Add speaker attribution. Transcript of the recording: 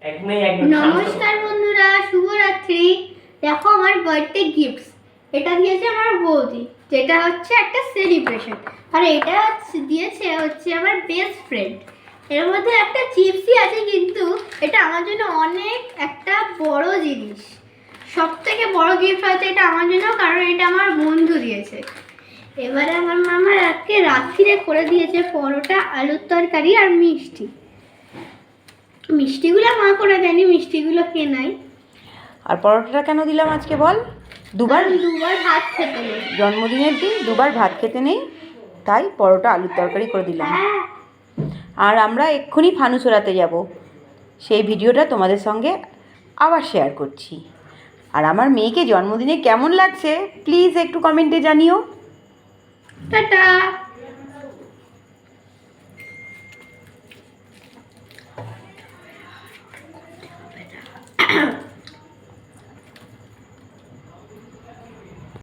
Speaker 1: নমস্কার বন্ধুরা, শুভরাত্রি। দেখো আমার বার্থডে গিফটস, এটা দিয়েছে আমার বৌদি, যেটা হচ্ছে একটা সেলিব্রেশন। আর এটা দিয়েছে হচ্ছে আমার বেস্ট ফ্রেন্ড। এর মধ্যে একটা চিপসই আছে, কিন্তু এটা আমার জন্য অনেক একটা বড় জিনিস। সব থেকে বড় গিফট হচ্ছে এটা আমার জন্য, কারণ এটা আমার বন্ধু দিয়েছে। এবারে আমার মামা আজকে রাত্রিরে করে দিয়েছে পরোটা, আলুর তরকারি আর মিষ্টি। মিষ্টিগুলো মা করে দেয়নি, মিষ্টিগুলো কেনাই।
Speaker 2: আর পরোটাটা কেন দিলাম আজকে বল? দুবার
Speaker 1: ভাত খেতে নেই,
Speaker 2: জন্মদিনের দিন দুবার ভাত খেতে নেই, তাই পরোটা আলুর তরকারি করে দিলাম। আর আমরা এক্ষুনি ফানুস ওড়াতে যাব, সেই ভিডিওটা তোমাদের সঙ্গে আবার শেয়ার করছি। আর আমার মেয়েকে জন্মদিনে কেমন লাগছে প্লিজ একটু কমেন্টে জানিও।
Speaker 1: টাটা।